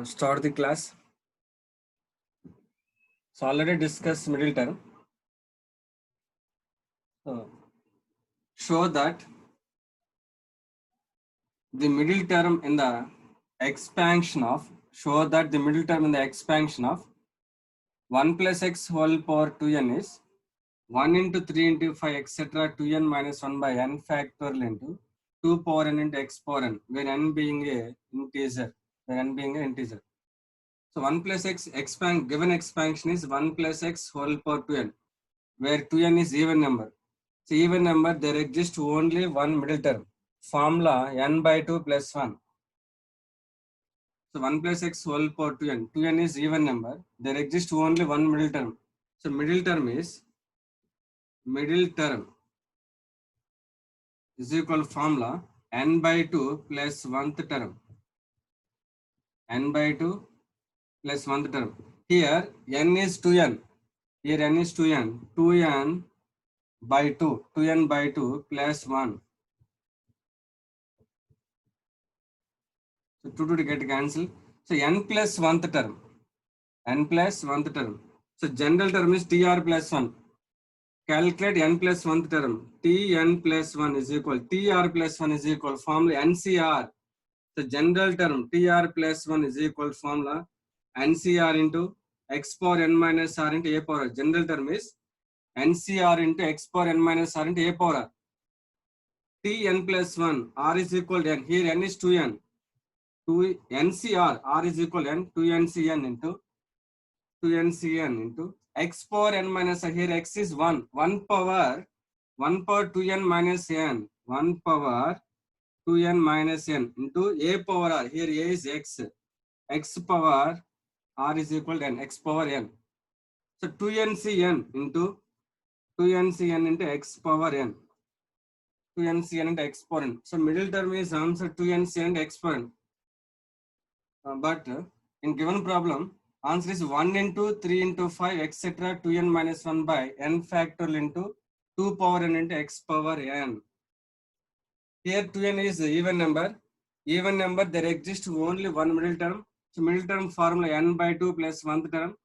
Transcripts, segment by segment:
Start the class. So already discussed middle term. So show that the middle term in the expansion of 1 plus x whole power 2n is 1 into 3 into 5 etc. 2n minus 1 by n factorial into 2 power n into x power n, where n being a integer. So 1 plus x given expansion is 1 plus x whole power 2n, where 2n is even number. So even number, there exists only one middle term. Formula n by 2 plus 1. So 1 plus x whole power 2n. 2n is even number. There exists only one middle term. So middle term is equal formula n by 2 plus 1th term. N by 2 plus 1th term. Here n is 2n. Here n is 2n. 2n by 2. 2n by 2 plus 1. So 2 to get cancelled. So n plus 1th term. N plus 1th term. So general term is tr plus 1. Calculate n plus 1th term. Tn plus 1 is equal. Tr plus 1 is equal. Formula NCR. So general term tr plus 1 is equal formula NCR into x power n minus r into a power r. General term is NCR into x power n minus r into a power r. Tn plus 1. R is equal to n. Here n is 2n. 2 NCR. R is equal to n. 2NCN into 2NCN into x power n minus r. Here x is 1. 1 power 2n minus n. 1 power 2n minus n into a power r. Here a is x. X power r is equal to n. X power n. So 2NCN into x power n. 2NCN into x power n. So middle term is answer 2NCN into x power n. But in given problem, answer is 1 into 3 into 5 etc. 2n minus 1 by n factorial into 2 power n into x power n. Here 2n is even number. Even number, there exists only one middle term. So middle term formula n by 2 plus 1th term.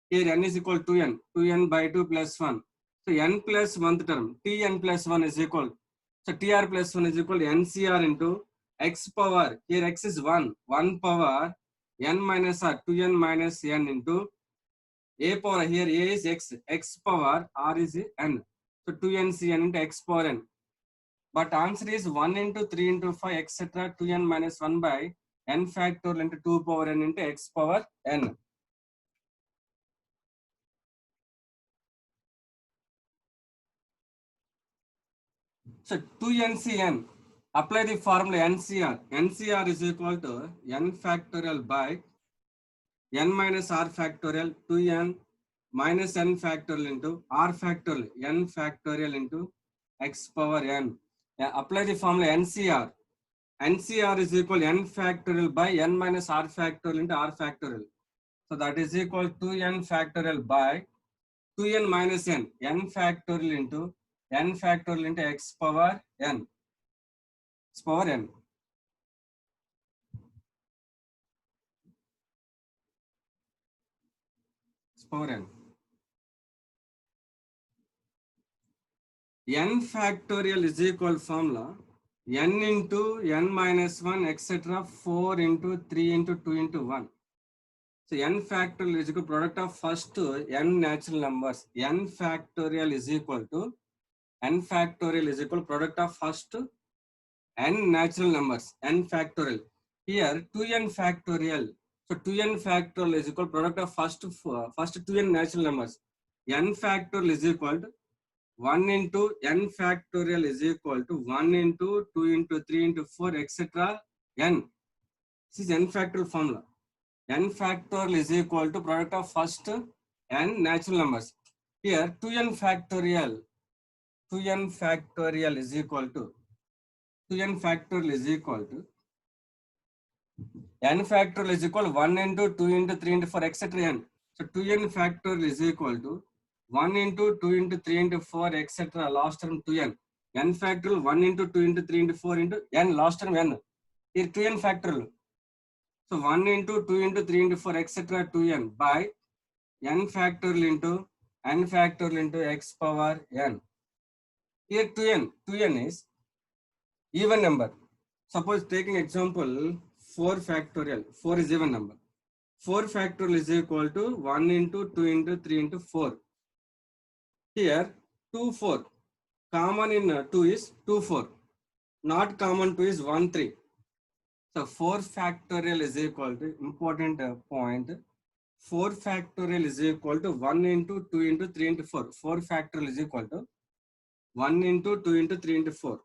Here n is equal to 2n. 2n by 2 plus 1. So n plus 1th term. Tn plus 1 is equal. So tr plus 1 is equal to ncr into x power. Here x is 1. 1 power n minus r. 2n minus n into a power. Here a is x. X power r is n. So 2ncn into x power n. But answer is 1 into 3 into 5 etc. 2n minus 1 by n factorial into 2 power n into x power n. So 2ncn, apply the formula NCR. NCR is equal to n factorial by n minus r factorial 2n minus n factorial into r factorial n factorial into x power n. Apply the formula NCR. NCR is equal n factorial by n minus r factorial into r factorial. So that is equal to n factorial by 2n minus n. N factorial into x power n. X power n. X power n. N factorial is equal formula n into n minus 1 etc. 4 into 3 into 2 into 1. So n factorial is equal to product of first n natural numbers. N factorial is equal to product of first n natural numbers. N factorial. Here 2n factorial. So 2n factorial is equal to product of first 2n natural numbers. N factorial is equal to 1 into n factorial is equal to 1 into 2 into 3 into 4 etc. n. This is n factorial formula. N factorial is equal to product of first n natural numbers. Here 2n factorial is equal to n factorial is equal to 1 into 2 into 3 into 4 etc. n. So 2n factorial is equal to 1 into 2 into 3 into 4 etc. last term 2n. N factorial 1 into 2 into 3 into 4 into n last term n. Here 2n factorial. So 1 into 2 into 3 into 4 etc. 2n by n factorial into x power n. Here 2n is even number. Suppose taking example 4 factorial. 4 is even number. 4 factorial is equal to 1 into 2 into 3 into 4. Here 2 4. Common in 2 is 2 4. Not common 2 is 1 3. So 4 factorial is equal to important point. 4 factorial is equal to 1 into 2 into 3 into 4. 4 factorial is equal to 1 into 2 into 3 into 4.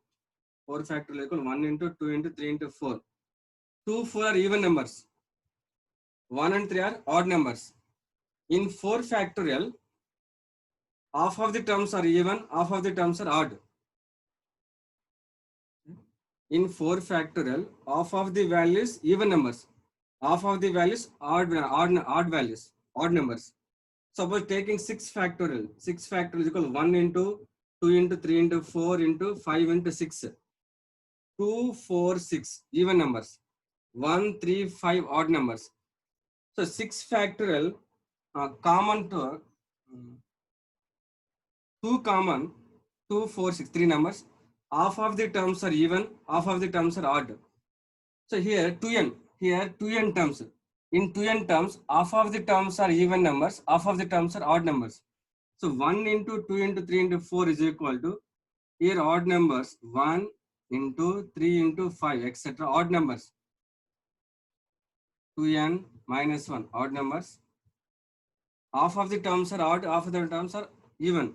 4 factorial equal 1 into 2 into 3 into 4. 2, 4 are even numbers. 1 and 3 are odd numbers. In 4 factorial, half of the terms are even, half of the terms are odd. In 4 factorial, half of the values even numbers. Half of the values odd values, odd numbers. Suppose taking 6 factorial. 6 factorial is equal to 1 into 2 into 3 into 4 into 5 into 6. 2, 4, 6 even numbers. 1, 3, 5 odd numbers. So 6 factorial common to 2 common, 2, 4, 6, 3 numbers. Half of the terms are even, half of the terms are odd. So here 2n terms. In 2n terms, half of the terms are even numbers, half of the terms are odd numbers. So 1 into 2 into 3 into 4 is equal to, here odd numbers, 1 into 3 into 5, etc. Odd numbers. 2n minus 1, odd numbers. Half of the terms are odd, half of the terms are even.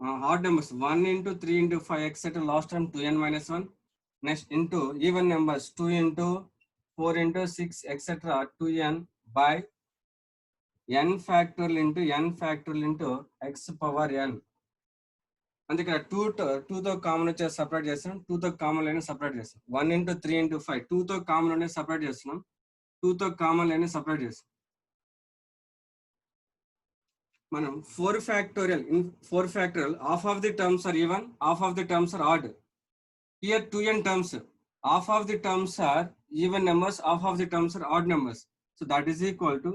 Odd numbers, 1 into 3 into 5, etc. Last term 2n minus 1. Next into even numbers, 2 into 4 into 6, etc. 2n by n factorial into x power n. And ఇక్కడ 2తో common వచ్చే separate చేస్తున్నాం, 2తో common line separate చేస్తాం. 1 into 3 into 5, 2తో common అనేది separate చేస్తున్నాం, 2తో కామన్ లైన్ సపరేట్ చేస్తాం. మనం 4 factorial, in 4 factorial, half of the terms are even, half of the terms are odd. Here 2n terms, half of the terms are even numbers, half of the terms are odd numbers. So that is equal to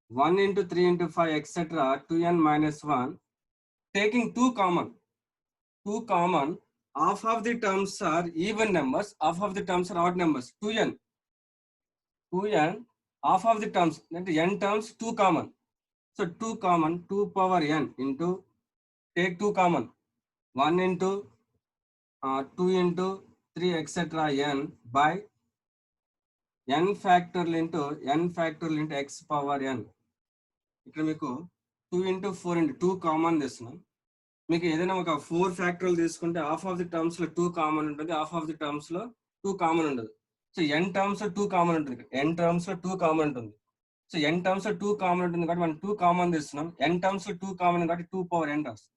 1 into 3 into 5, etc. 2n minus 1. Taking 2 common, half of the terms are even numbers, half of the terms are odd numbers. 2n, half of the terms, that n terms, 2 common. So 2 common, 2 power n into, take 2 common, 1 into 2 into 3, etc. n by n factorial into x power n. ఇక్కడ మీకు 2 into 4 into 2 common తీస్తున్నాం. మీకు ఏదైనా ఒక 4 ఫ్యాక్టరియల్ తీసుకుంటే half of the terms లో 2 common ఉంటుంది, half of the terms లో 2 కామన్ ఉండదు. సో n టర్మ్స్ లో 2 కామన్ ఉంటుంది, n టర్మ్స్ లో 2 కామన్ ఉంటుంది. సో n టర్మ్స్ లో 2 కామన్ ఉంటుంది కాబట్టి మనం 2 కామన్ తీస్తున్నాం. n టర్మ్స్ లో 2 కామన్ కాబట్టి 2 పవర్ n రాస్తాం.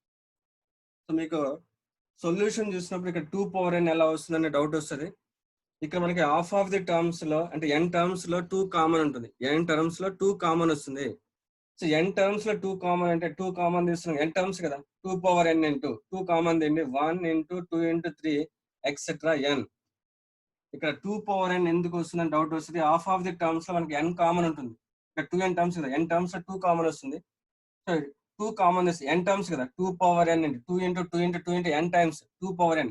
సో మీకు సొల్యూషన్ చూసినప్పుడు ఇక్కడ 2 పవర్ n ఎలా వస్తుందనే డౌట్ వస్తుంది. ఇక్కడ మనకి హాఫ్ ఆఫ్ ది టర్మ్స్ లో అంటే n టర్మ్స్ లో 2 కామన్ ఉంటుంది, n టర్మ్స్ లో 2 కామన్ వస్తుంది. సో n టర్మ్స్ లో 2 కామన్ అంటే 2 కామన్ తీస్తున్నాం, n టర్మ్స్ కదా, 2 పవర్ n ఇంటూ 2 కామన్ తిండి 1 into 2 into 3 ఎక్సెట్రా n. ఇక్కడ 2 పవర్ n ఎందుకు వస్తుందని డౌట్ వస్తుంది. హాఫ్ ఆఫ్ ది టర్మ్స్ లో మనకి n కామన్ ఉంటుంది. ఇక్కడ 2n టర్మ్స్ కదా, n టర్మ్స్ లో 2 కామన్ వస్తుంది. సో 2 కామన్ n టర్మ్స్ కదా, 2 power n into 2 into 2 into 2 into n times 2 power n,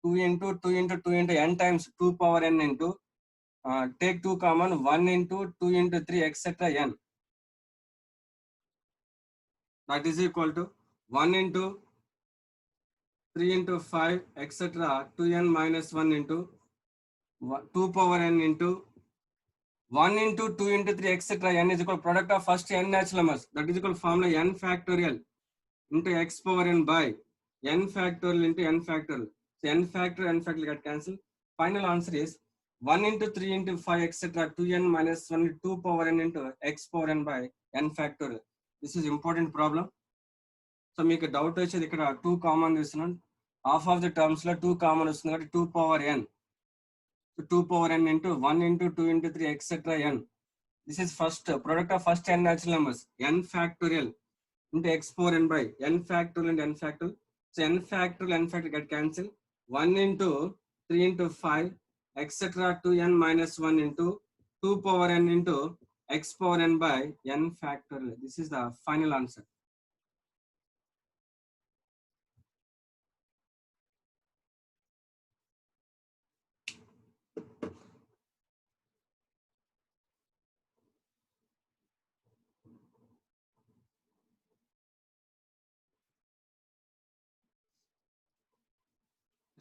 2 into 2 into 2 into n times 2 power n into take 2 common 1 into 2 into 3 etc. n. That is equal to 1 into 3 into 5 etc. 2n minus 1 into 2 power n into 1 into 2 into 3 etc. n is equal to product of first n natural numbers. That is equal to formula n factorial into x power n by n factorial into n factorial. So n factorial get cancelled. Final answer is 1 into 3 into 5 etc. 2n minus 1 into 2 power n into x power n by n factorial. This is important problem. So make a doubt వచ్చేది ఇక్కడ 2 common తీసుకున్నాం, half of the terms లో 2 common వస్తుంది కాబట్టి 2 power n. So 2 power n into 1 into 2 into 3 etc. n. This is first product of first n natural numbers, n factorial into x power n by n factorial and n factorial. So n factorial get cancelled. 1 into 3 into 5 etc. 2n minus 1 into 2 power n into x power n by n factorial. This is the final answer.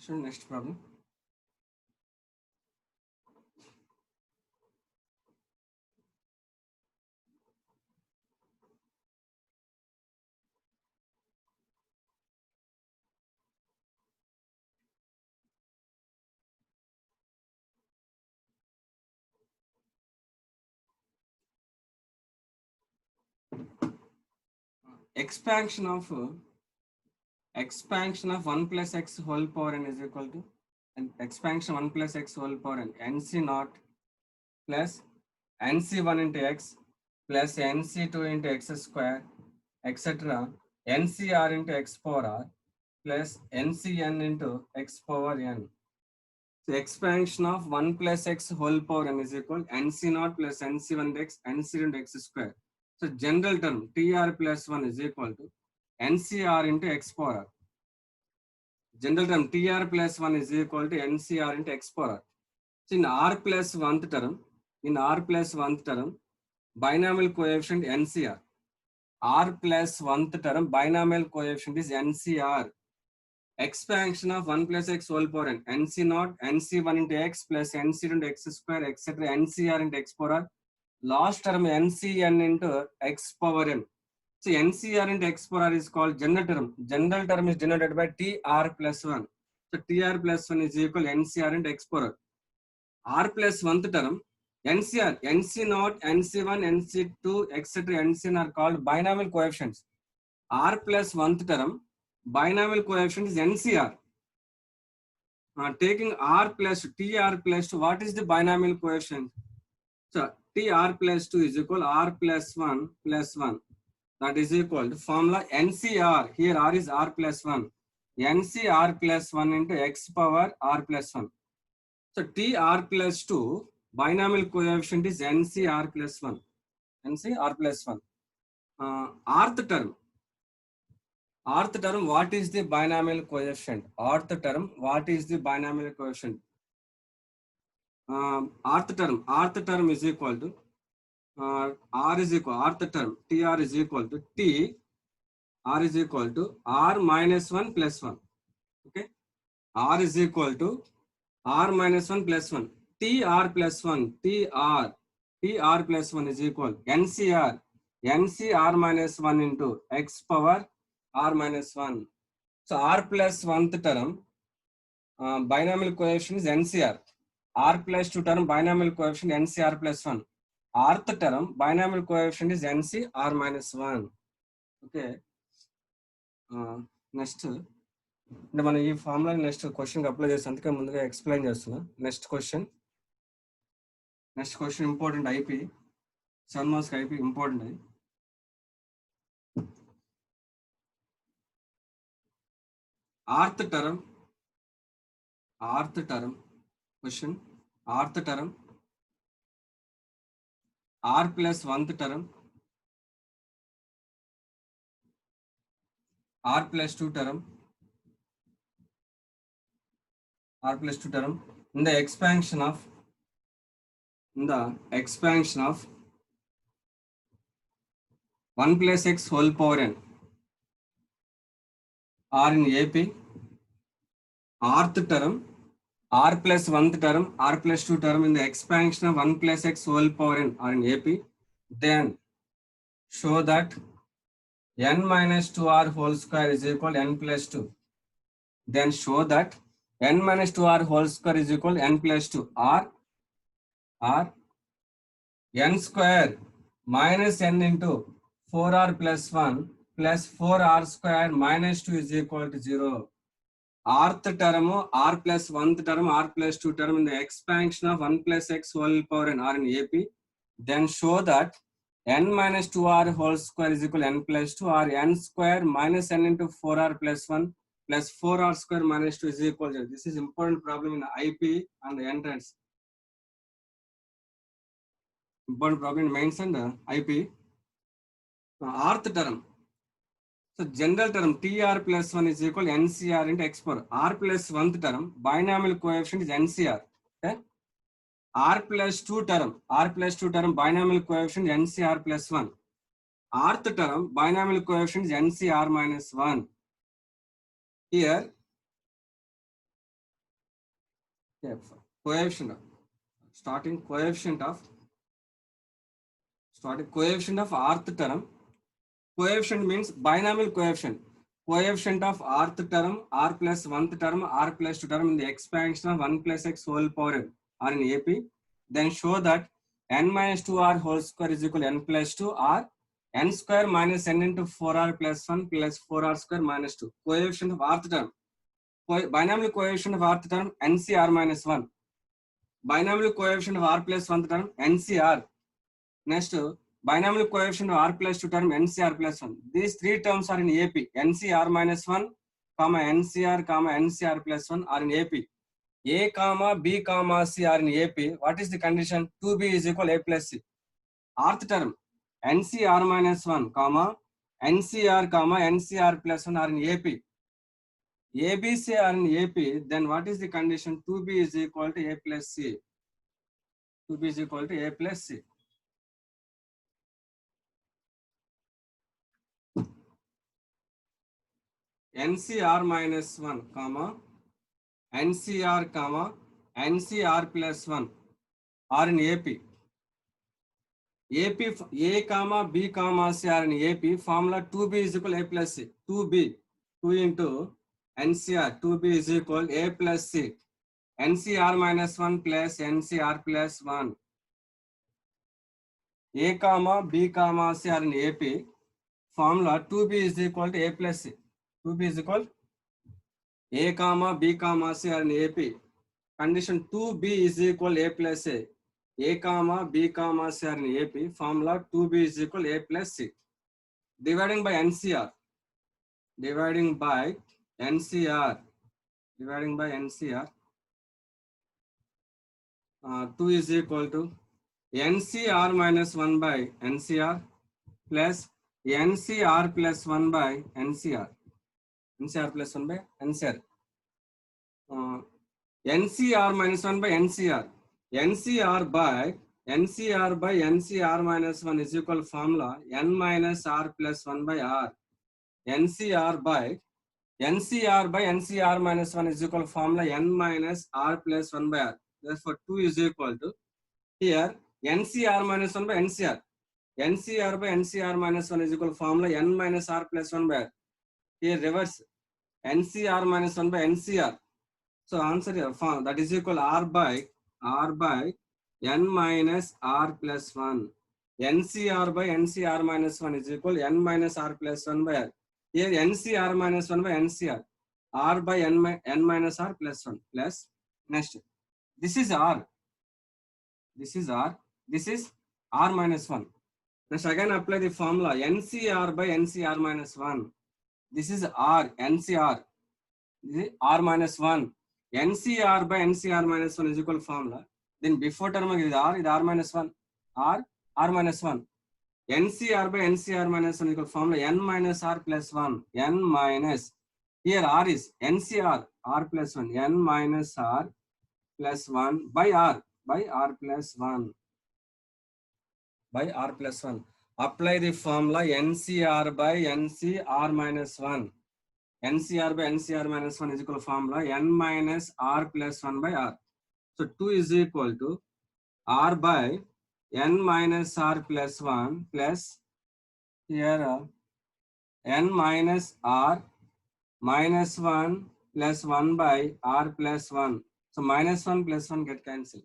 Next problem. Expansion of 1 plus x whole power n is equal to, and expansion 1 plus x whole power n, nc naught plus nc1 into x plus nc2 into x square, etc. ncr into x power r plus ncn into x power n. So expansion of 1 plus x whole power n is equal nc naught plus nc1 into x, nc into x square. So general term tr plus 1 is equal to ncr into x power r. General term tr plus 1 is equal to ncr into x power r. So in r plus 1th term, binomial coefficient ncr. R plus 1th term, binomial coefficient is ncr. Expansion of 1 plus x whole power n, nc naught, nc1 into x plus nc into x square, etc. ncr into x power r. Last term ncn into x power n. So ncr into x power r is called general term. General term is denoted by tr plus 1. So tr plus 1 is equal ncr into x power r. R plus 1th term, ncr, nc naught, nc1, nc2, etc. ncn are called binomial coefficients. R plus 1th term, binomial coefficient is ncr. Taking r plus tr plus 2, what is the binomial coefficient? So tr plus 2 is equal r plus 1 plus 1. That is equal to formula ncr. Here r is r plus 1. ncr plus 1 into x power r plus 1. So tr plus 2, binomial coefficient is ncr plus 1. ncr plus 1. Rth term, what is the binomial coefficient? Rth term, what is the binomial coefficient? Rth term is equal to r is equal, rth term, tr is equal to t, r is equal to r minus 1 plus 1. Okay, r is equal to r minus 1 plus 1. tr plus 1, tr plus 1 is equal ncr, ncr minus 1 into x power r minus 1. So r plus 1th term, binomial coefficient is ncr. R plus 2 term, binomial coefficient ncr plus 1. Rth term, binomial coefficient is nc r minus 1. Okay. Next, అంటే మనం ఈ formula next question apply చేసి అందుకే ముందుగా explain చేస్తున్నా. Next question important, IP 7 marks IP important. అది rth term question. Rth term, r plus 1th term, r plus 2 term, in the expansion of 1 plus x whole power n are in AP. Rth term, r plus 1th term, r plus 2 term in the expansion of 1 plus x whole power n are in AP. Then show that n minus 2r whole square is equal to n plus 2. Then show that n minus 2r whole square is equal to n plus 2. R n square minus n into 4r plus 1 plus 4r square minus 2 is equal to 0. Rth term, r plus 1th term, r plus 2 term in the expansion of 1 plus x whole power n are in AP. Then show that n minus 2r whole square is equal to n plus 2, or n square minus n into 4r plus 1 plus 4r square minus 2 is equal to 0. This is important problem in IP and the entrance. important problem in mains and IP. Rth term. So general term TR plus 1 is equal NCR into X power. R plus 1th term, binomial coefficient is NCR. Okay. R plus 2 term, binomial coefficient is NCR plus 1. Rth term, binomial coefficient is NCR minus 1. Here, coefficient of, starting coefficient of rth term. Coefficient means binomial coefficient. Coefficient of rth term, R plus 1th term, R plus 2 term in the expansion of 1 plus x whole power n are in AP. Then show that n minus 2r whole square is equal to n plus 2 r n square minus n into 4r plus 1 plus 4r square minus 2. Coefficient of rth term. Binomial coefficient of rth term NCR minus 1. Binomial coefficient of r plus 1th term NCR. Next, binomial coefficient of r plus 2 term NCR plus 1. These three terms are in AP. NCR minus 1, NCR plus 1 are in AP. A, B, C are in AP. What is the condition? 2B is equal A plus C. Rth term NCR minus 1, NCR plus 1 are in AP. ABC are in AP. Then what is the condition? 2B is equal to A plus C. 2B is equal to A plus C. NCR minus 1, NCR plus 1 are in AP. A, B, C are in AP. Formula 2B is equal to A plus C. 2B, 2 into NCR, 2B is equal A plus C. NCR minus 1 plus NCR plus 1. A, B, C are in AP. Formula 2B is equal to A plus C. 2B is equal A, B, C are in AP. Condition 2B is equal A plus A. A, B, C are in AP. Formula 2B is equal A plus C. Dividing by NCR. 2 is equal to NCR minus 1 by NCR plus NCR plus 1 by NCR. NCR plus 1 by NCR. NCR minus 1 by NCR. NCR by NCR minus 1 is equal formula N minus R plus 1 by R. NCR by NCR minus 1 is equal formula N minus R plus 1 by R. Therefore, 2 is equal to here NCR minus 1 by NCR. NCR by NCR minus 1 is equal formula N minus R plus 1 by R. Here reverse NCR minus 1 by NCR. So answer here that is equal R by N minus R plus 1. NCR by NCR minus 1 is equal N minus R plus 1 by R. Here NCR minus 1 by NCR. R by N minus R plus 1 plus next. This is R. This is R. This is R minus 1. Next again apply the formula NCR by NCR minus 1. This is R. NCR. This is R minus 1. NCR by NCR minus 1 is equal formula. Then before term is R minus 1. R minus 1. NCR by NCR minus 1 is equal formula N minus R plus 1. N minus. Here R is NCR. R plus 1. N minus R plus 1 by R plus 1. By R plus 1. Apply the formula NCR by NCR minus 1. NCR by NCR minus 1 is equal to formula N minus R plus 1 by R. So 2 is equal to R by N minus R plus 1 plus here N minus R minus 1 plus 1 by R plus 1. So minus 1 plus 1 get cancelled.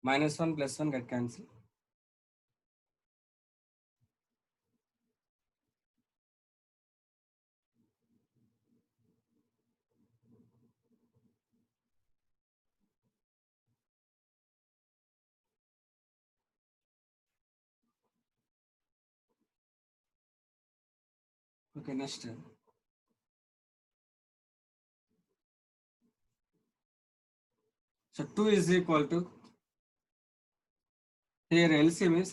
Minus 1 plus 1 get cancelled. Okay, next. So 2 is equal to here LCM is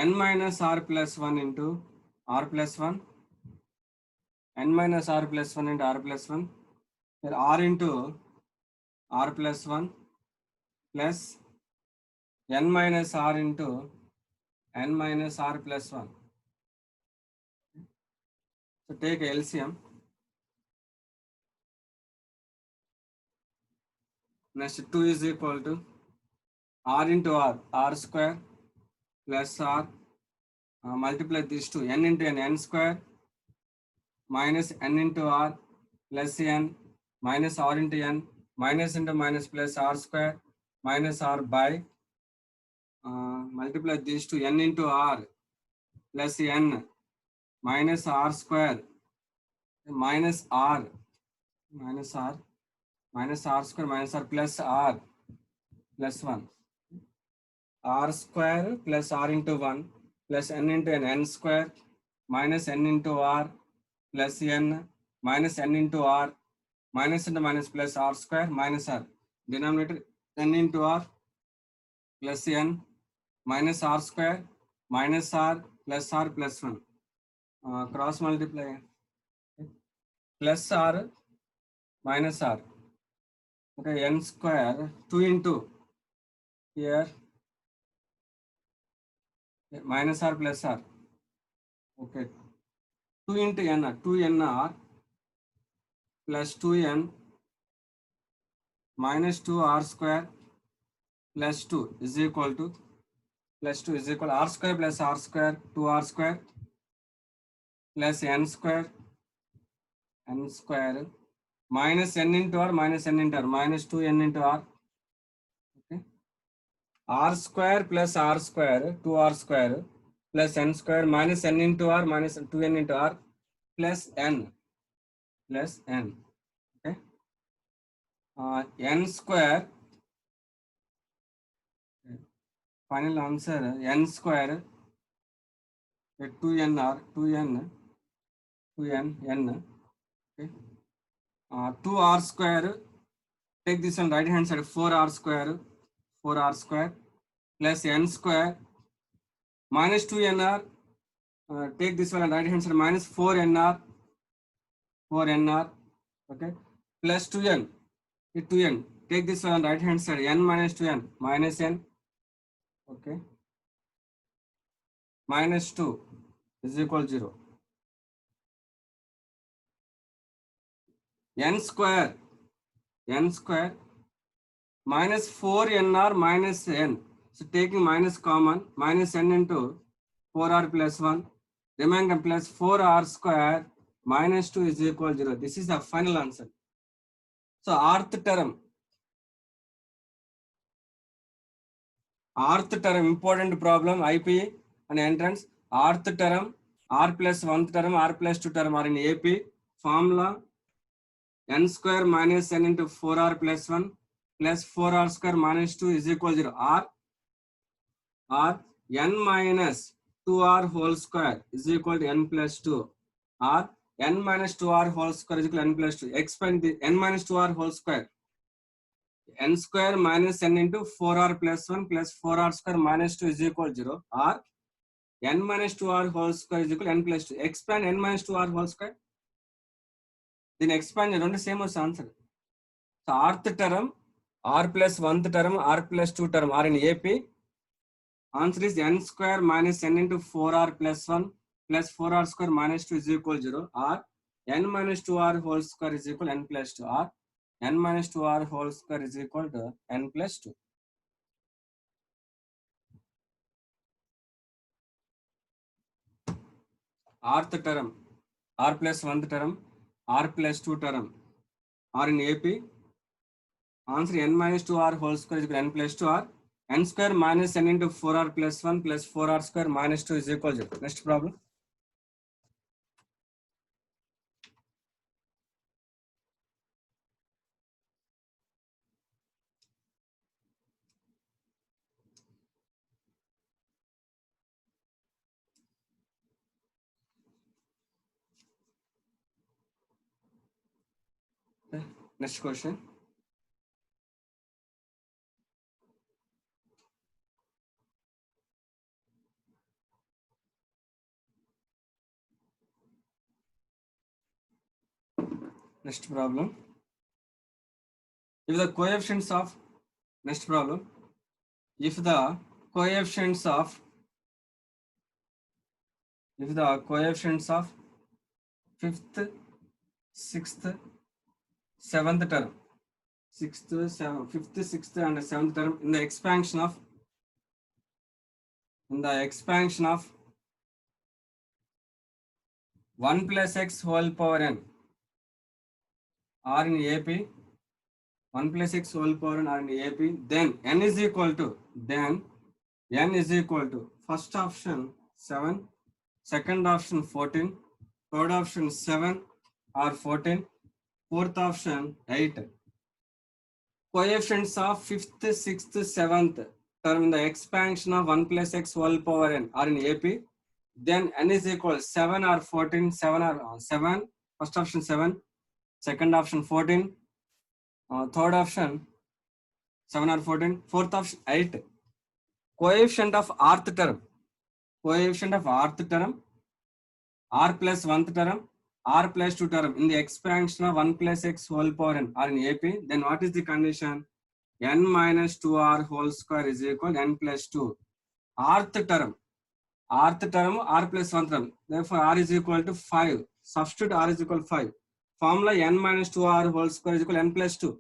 n minus r plus 1 into r plus 1, n minus r plus 1 into r plus 1, here r into r plus 1 plus n minus r into n minus r plus 1. So take LCM. Next 2 is equal to r into r square plus r, multiply these two, n into n square minus n into r plus n minus r into n minus into minus plus r square minus r by, multiply these two, n into r plus n minus r square minus r minus r minus r square minus r plus r plus 1, r square plus r into 1 plus n into n square minus n into r plus n minus n into r minus into minus plus r square minus r, denominator n into r plus n minus r square minus r plus 1, cross multiply, plus r minus r, okay, n square 2 into here minus r plus r, okay, 2 into n, 2nr plus 2n minus 2r square plus 2 is equal to r square plus r square 2r square plus n square minus n into r minus n into r minus 2n into r, okay, r square plus r square 2r square plus n square minus n into r minus 2n into r plus n, okay, n square, final answer n square 2n r 2n n, okay, 2r square, take this on right hand side, 4r square plus n square minus 2nr, take this one on right hand side, minus 4nr, okay, plus 2n, take this one on right hand side, n minus 2n minus n, okay, minus 2 is equal 0. n square minus 4nr minus n, so taking minus common, minus n into 4r plus 1, remainder plus 4r square minus 2 is equal 0. This is the final answer. So rth term important problem, IP and entrance. Rth term, r plus 1th term, r plus 2 term are in AP. Formula n square minus n into 4r plus 1 plus 4r square minus 2 is equal 0. R n minus 2r whole square is equal to n plus 2. Or n minus 2r whole square is equal to n plus 2. Expand the n minus 2r whole square. N square minus n into 4r plus 1 plus 4r square minus 2 is equal to 0. Or n minus 2r whole square is equal to n plus 2. Expand n minus 2r whole square. Then expand the same as answer. So rth term, r plus 1th term, r plus 2 term are in AP. Answer is n square minus n into 4r plus 1 plus 4r square minus 2 is equal to 0. Or n minus 2r whole square is equal to n plus 2. Or n minus 2r whole square is equal to n plus 2. Rth term, r plus 1th term, r plus 2 term are in AP. Answer n minus 2r whole square is equal to n plus 2. Or n square minus n into 4r plus 1 plus 4r square minus 2 is equal to 0. Next problem. Next question. Next problem. If the coefficients of next problem. If the coefficients of fifth, sixth, seventh term, fifth, sixth, and seventh term in the expansion of 1 plus x whole power n are in AP, 1 plus x whole power n are in AP, then n is equal to first option 7, second option 14, third option 7 or 14, fourth option 8. Coefficients of fifth, sixth, seventh term in the expansion of 1 plus x whole power n are in AP, then n is equal 7 or 14, 7 or 7, first option 7, second option 14, third option 7 or 14, fourth option 8. Coefficient of rth term, r plus 1th term, r plus 2 term in the expansion of 1 plus x whole power n are in AP, then what is the condition? N minus 2r whole square is equal to n plus 2. rth term, r plus 1th term, therefore r is equal to 5. Substitute r is equal to 5. Formula n minus 2r whole square is equal to n plus 2.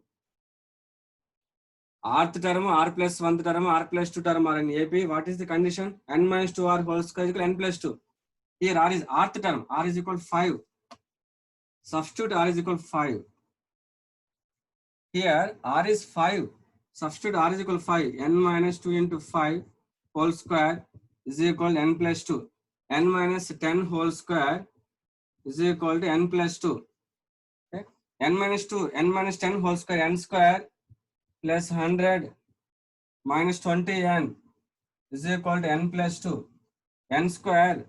rth term, r plus 1th term, r plus 2 term are in AP. What is the condition? N minus 2r whole square is equal to n plus 2. Here r is rth term, r is equal to 5. Substitute r is equal to 5. Here r is 5. Substitute r is equal to 5. N minus 2 into 5 whole square is equal to n plus 2. N minus 10 whole square is equal to n plus 2. Okay? N minus 2, n minus 10 whole square, n square plus 100 minus 20n is equal to n plus 2. N square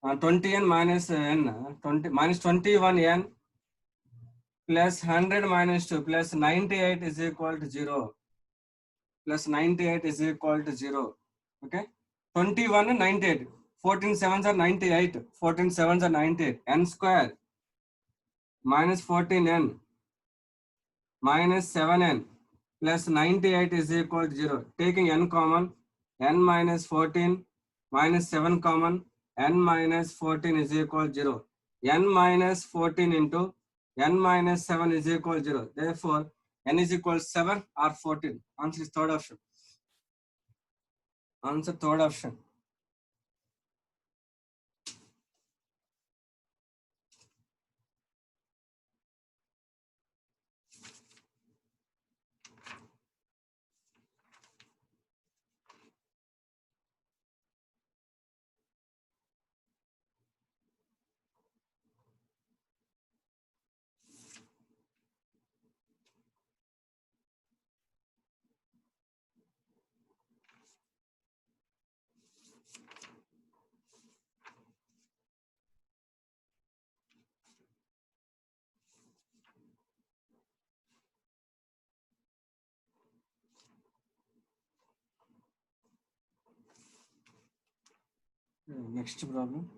20n minus n 20 minus 21n plus 100 minus 2 plus 98 is equal to 0. Plus 98 is equal to 0. Okay? 21 and 98. 14 sevens are 98. 14 sevens are 98. N square minus 14n minus 7n plus 98 is equal to 0. Taking n common, n minus 14 minus 7 common, n minus 14 is equal to 0. N minus 14 into n minus 7 is equal to 0. Therefore, n is equal to 7 or 14. Answer is third option. Answer third option. Next problem.